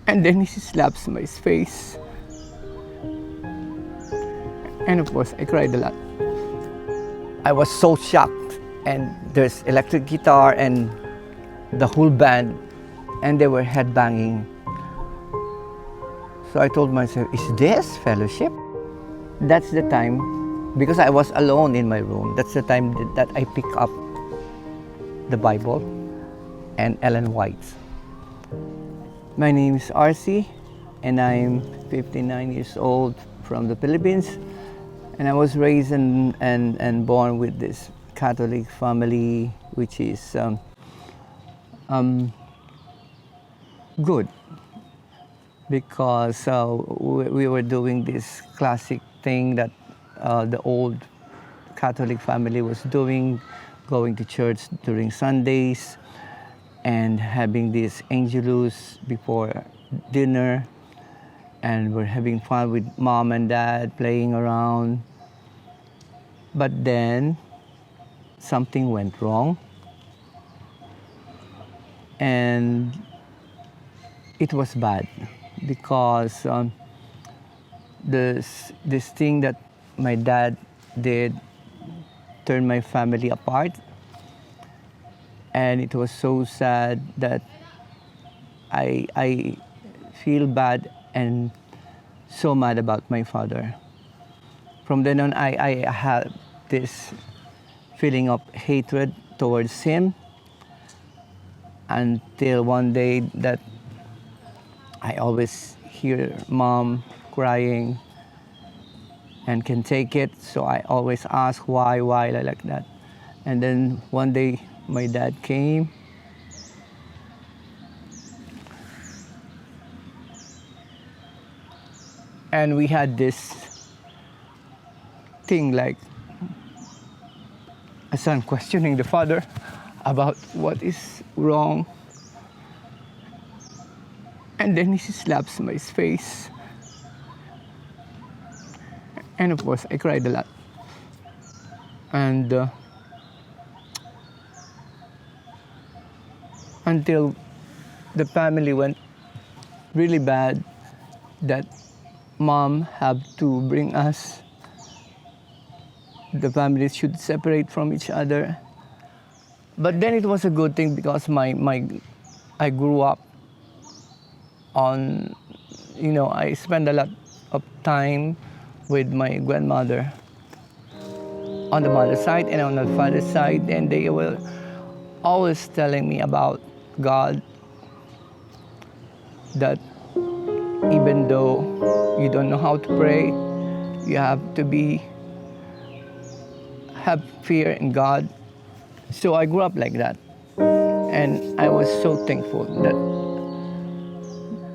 And then he slaps my face. And of course, I cried a lot. I was so shocked. And there's electric guitar and the whole band, and they were headbanging. So I told myself, is this fellowship? That's the time, because I was alone in my room, that's the time that I pick up the Bible and Ellen White. My name is RC, and I'm 59 years old from the Philippines. And I was raised and born with this Catholic family, which is good, because we were doing this classic thing that the old Catholic family was doing, going to church during Sundays and having this angelus before dinner, and we're having fun with mom and dad playing around. But then something went wrong, and it was bad, because this thing that my dad did turned my family apart. And it was so sad that I feel bad and so mad about my father. From then on, I had this feeling of hatred towards him, until one day that I always hear mom crying and can take it. So I always ask why like that. And then one day my dad came, and we had this thing like a son questioning the father about what is wrong. And then he slaps my face. And of course, I cried a lot. And until the family went really bad, that mom had to bring us, the families should separate from each other. But then it was a good thing, because I grew up on, I spent a lot of time with my grandmother on the mother's side and on the father's side, and they were always telling me about God, that even though you don't know how to pray, you have to have fear in God. So I grew up like that, and I was so thankful that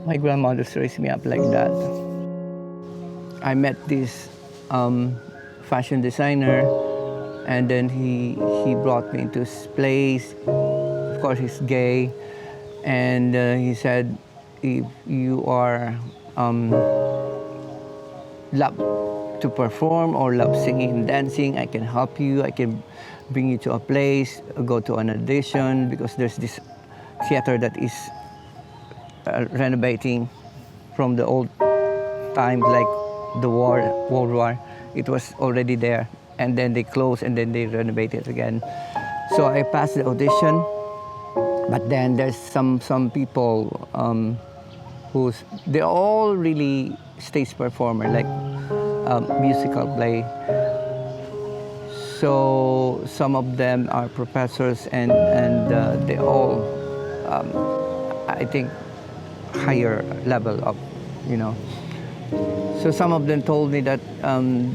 my grandmother raised me up like that. I met this fashion designer, and then he brought me into his place. Of course, he's gay, and he said, if you are love to perform or love singing and dancing, I can help you. I can bring you to a place, go to an audition, because there's this theater that is renovating from the old times, like the World War. It was already there, and then they closed, and then they renovated it again. So I passed the audition, but then there's some people they're all really stage performer, like musical play. So some of them are professors, and they all, I think, higher level of, So some of them told me that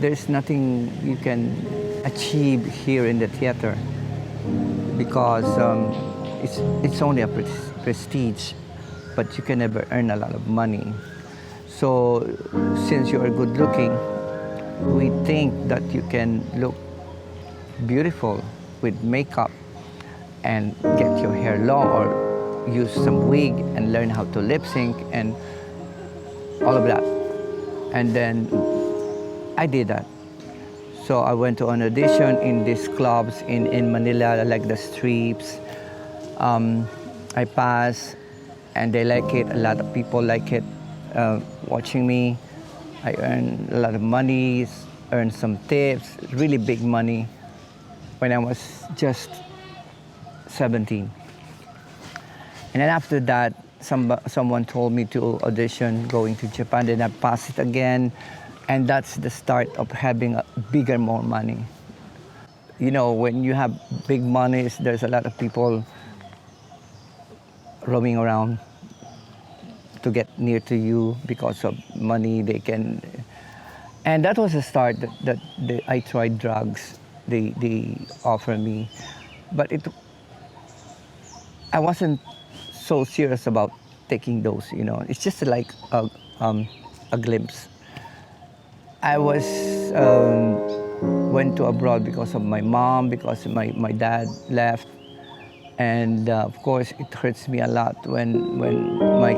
there's nothing you can achieve here in the theater, because it's only a prestige, but you can never earn a lot of money. So since you are good looking, we think that you can look beautiful with makeup and get your hair long, or use some wig and learn how to lip sync and all of that. And then I did that. So I went to an audition in these clubs in Manila, like the Strips. I passed, and they like it. A lot of people like it, watching me. I earn a lot of money, earn some tips, really big money when I was just 17. And then after that, someone told me to audition going to Japan, then I passed it again. And that's the start of having a bigger, more money. You know, when you have big money, there's a lot of people roaming around to get near to you because of money. They can, and that was the start that I tried drugs. They offered me, but I wasn't so serious about taking those. You know, it's just like a glimpse. I was went to abroad because of my mom, because my dad left, and of course it hurts me a lot when my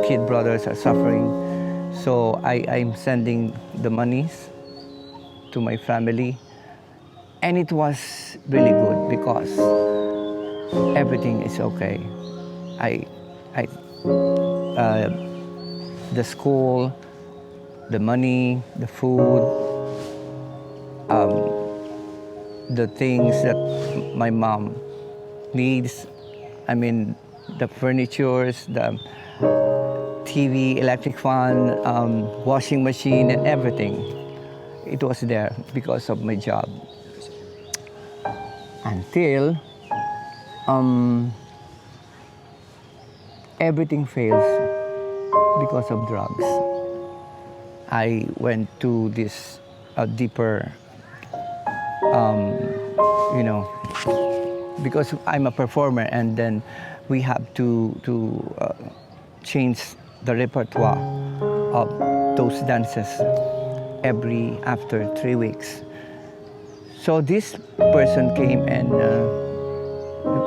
kid brothers are suffering. So I'm sending the monies to my family, and it was really good because everything is okay. The school, the money, the food, the things that my mom needs. I mean, the furnitures, the TV, electric fan, washing machine, and everything. It was there because of my job. Until everything fails because of drugs. I went to this deeper, because I'm a performer, and then we have to change the repertoire of those dances after 3 weeks. So this person came, and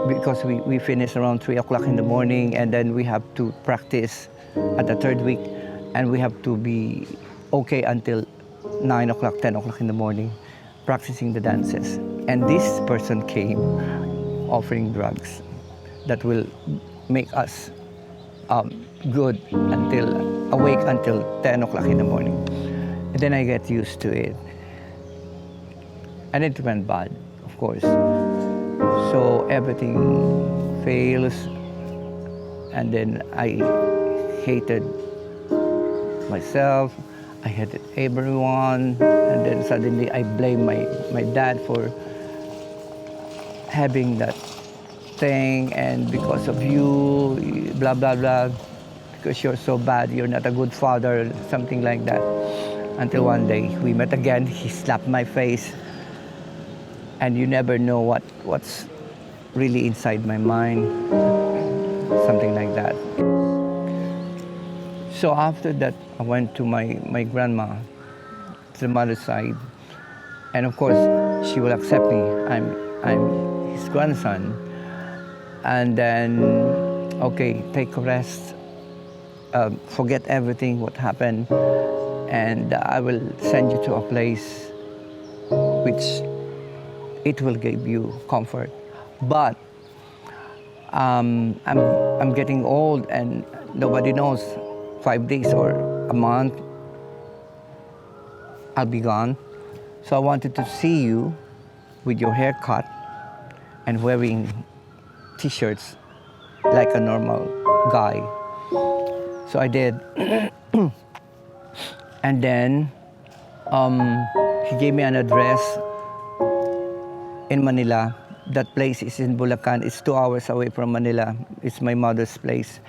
because we finished around 3 o'clock in the morning, and then we have to practice at the third week, and we have to be okay until 9 o'clock, 10 o'clock in the morning, practicing the dances. And this person came offering drugs that will make us awake until 10 o'clock in the morning. And then I get used to it. And it went bad, of course. So everything fails, and then I hated myself, I hated everyone, and then suddenly I blame my dad for having that thing, and because of you, blah, blah, blah, because you're so bad, you're not a good father, something like that. Until one day we met again, he slapped my face, and you never know what's really inside my mind, something like that. So after that, I went to my grandma, to the mother's side, and of course she will accept me. I'm his grandson, and then okay, take a rest, forget everything what happened, and I will send you to a place which it will give you comfort. But I'm getting old, and nobody knows. 5 days or a month, I'll be gone. So I wanted to see you with your hair cut and wearing t-shirts like a normal guy. So I did. And then he gave me an address in Manila. That place is in Bulacan. It's 2 hours away from Manila. It's my mother's place.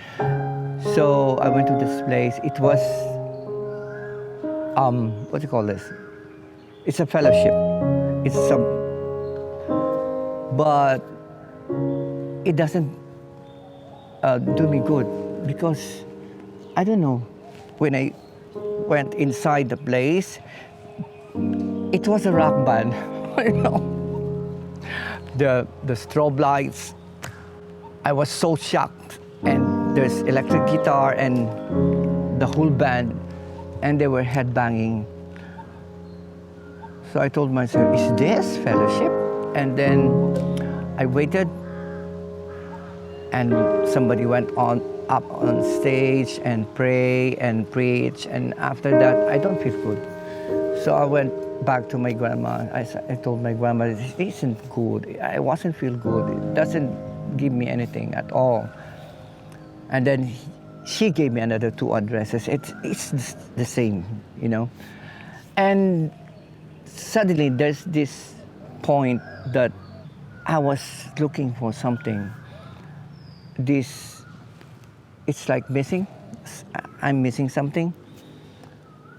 So I went to this place. It was, what do you call this? It's a fellowship. But it doesn't do me good because, I don't know, when I went inside the place, it was a rock band, you know. The strobe lights, I was so shocked. And there's electric guitar and the whole band, and they were headbanging. So I told myself, is this fellowship? And then I waited, and somebody went on up on stage and pray and preach, and after that, I don't feel good. So I went back to my grandma. I told my grandma, "This isn't good. I wasn't feel good. It doesn't give me anything at all." And then she gave me another 2 addresses. It's the same, you know. And suddenly there's this point that I was looking for something. It's like missing. I'm missing something,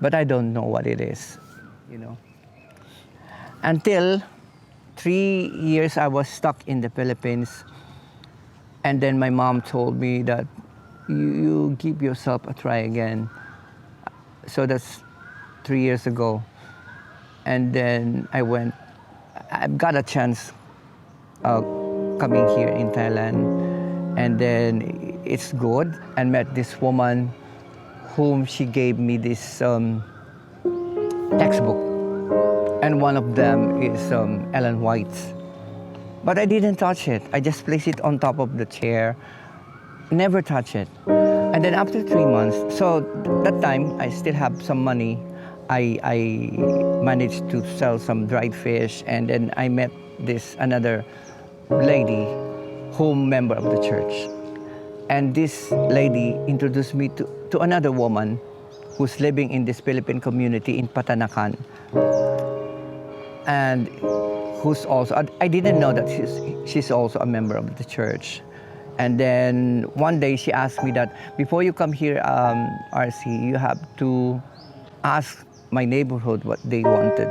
but I don't know what it is, you know. Until 3 years I was stuck in the Philippines, and then my mom told me that you give yourself a try again. So that's 3 years ago. And then I've got a chance coming here in Thailand. And then it's good. I met this woman whom she gave me this textbook. And one of them is Ellen White's. But I didn't touch it. I just placed it on top of the chair. Never touch it. And then after 3 months, so that time I still have some money. I managed to sell some dried fish, and then I met another lady, member of the church. And this lady introduced me to another woman who's living in this Philippine community in Patanakan. And who's also, I didn't know that she's also a member of the church. And then one day she asked me that, before you come here, RC, you have to ask my neighborhood what they wanted.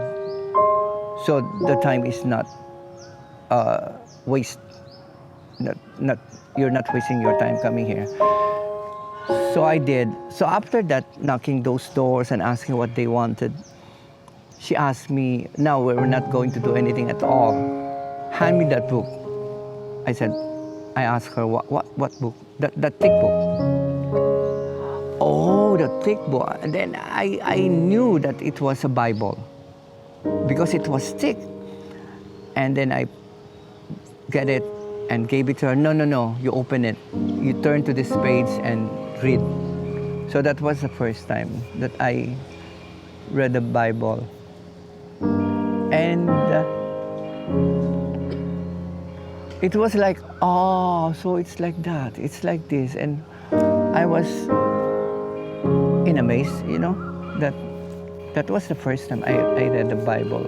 So the time is not waste. You're not wasting your time coming here. So I did. So after that, knocking those doors and asking what they wanted, she asked me, "Now we're not going to do anything at all. Hand me that book." I asked her, what book? That thick book. Oh, the thick book. And then I knew that it was a Bible because it was thick. And then I get it and gave it to her. No, you open it. You turn to this page and read. So that was the first time that I read the Bible. And it was like, oh, so it's like that. It's like this. And I was in amaze, you know, that was the first time I read the Bible.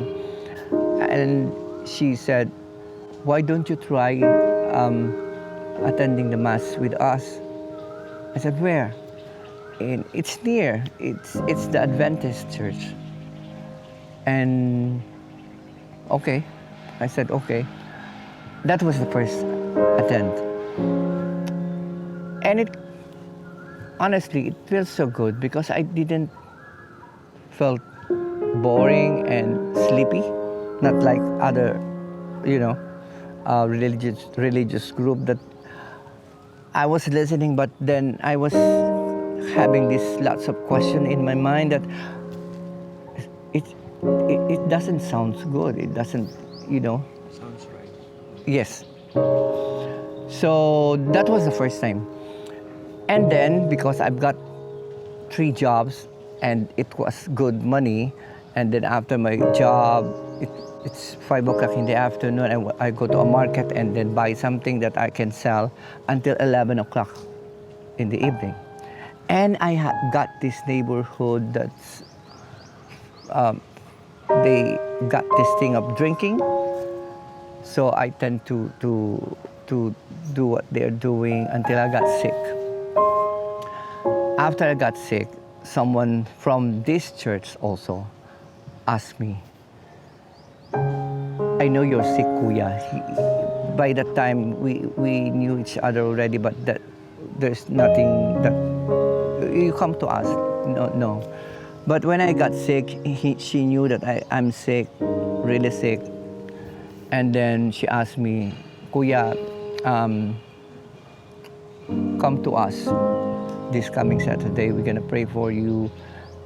And she said, "Why don't you try attending the Mass with us?" I said, "Where?" And it's near. It's the Adventist church. And okay, I said, okay. That was the first attempt. And honestly, it feels so good because I didn't felt boring and sleepy, not like other, religious group that I was listening, but then I was having this lots of question in my mind that it doesn't sound good. It doesn't, Sounds right. Yes. So that was the first time. And then because I've got 3 jobs and it was good money, and then after my job, it's 5 o'clock in the afternoon, I go to a market and then buy something that I can sell until 11 o'clock in the evening. And I got this neighborhood that's, they got this thing of drinking. So I tend to do what they're doing until I got sick. After I got sick, someone from this church also asked me, "I know you're sick, Kuya." By that time, we knew each other already, but that there's nothing that you come to us. No. But when I got sick, she knew that I'm sick, really sick. And then she asked me, "Kuya, come to us this coming Saturday. We're gonna pray for you,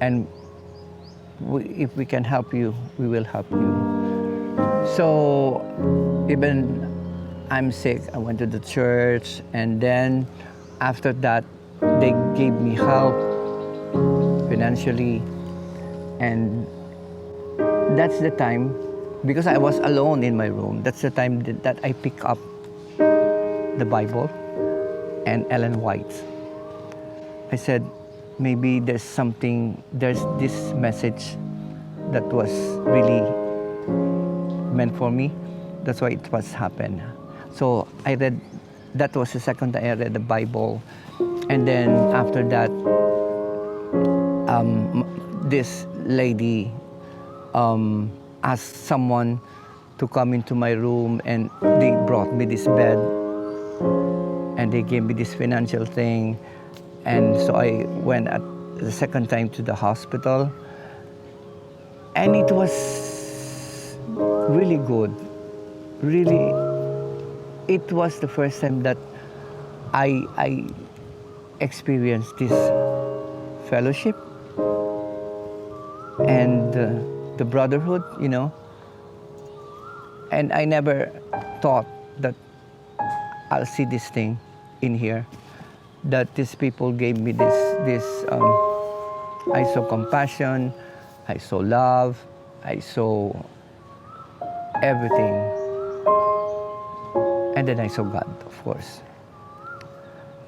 and if we can help you, we will help you." So even I'm sick, I went to the church, and then after that, they gave me help financially, and that's the time, because I was alone in my room, that's the time that I pick up the Bible and Ellen White. I said, maybe there's this message that was really meant for me. That's why it was happened. So I read, that was the second time I read the Bible. And then after that, this lady asked someone to come into my room, and they brought me this bed, and they gave me this financial thing. And so I went at the second time to the hospital, and it was really good. Really, it was the first time that I experienced this fellowship and the brotherhood, you know. And I never thought that I'll see this thing in here, that these people gave me this. I saw compassion, I saw love, I saw everything. And then I saw God, of course.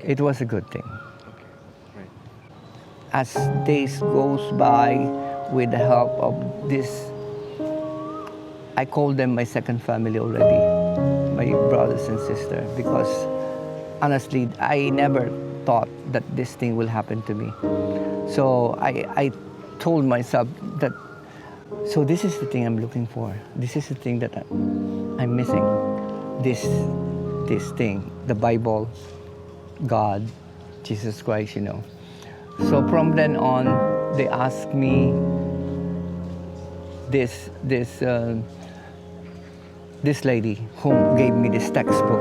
It was a good thing. Okay. Right. As days goes by, with the help of this, I call them my second family already, my brothers and sisters, because honestly, I never thought that this thing will happen to me. So I told myself that, so this is the thing I'm looking for. This is the thing that I'm missing. This thing, the Bible, God, Jesus Christ, you know. So from then on, they asked me this lady who gave me this textbook.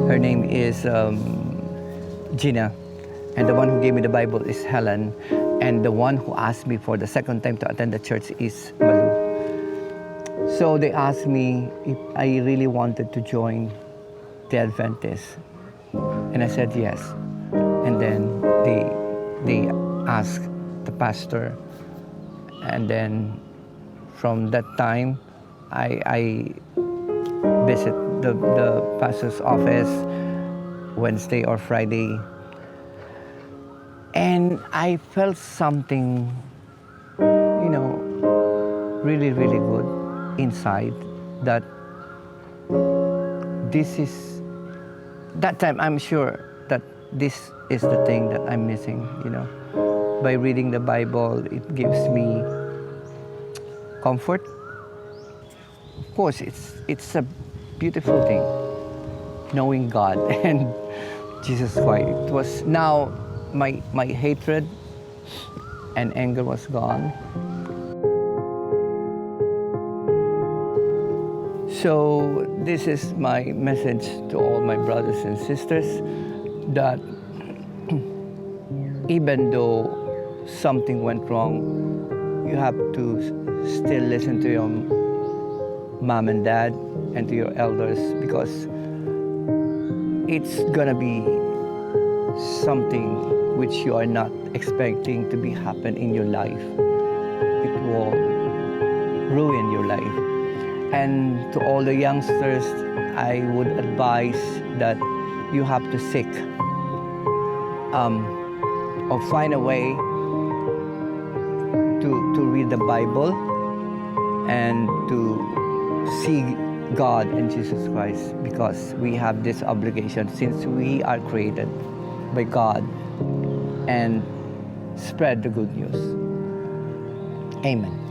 Her name is Gina, and the one who gave me the Bible is Helen, and the one who asked me for the second time to attend the church is Malu. So they asked me if I really wanted to join the Adventists, and I said yes. And then they asked the pastor, and then from that time I visit the pastor's office Wednesday or Friday, and I felt something, you know, really, really good inside, that this is, that time I'm sure that this is the thing that I'm missing, you know. By reading the Bible, it gives me comfort. Of course, it's a beautiful thing, knowing God and Jesus Christ. It was now my hatred and anger was gone. So this is my message to all my brothers and sisters, that even though something went wrong, you have to still listen to your mom and dad and to your elders, because it's gonna be something which you are not expecting to be happen in your life. It will ruin your life. And to all the youngsters, I would advise that you have to seek or find a way to read the Bible and to see God and Jesus Christ, because we have this obligation, since we are created by God, and spread the good news. Amen.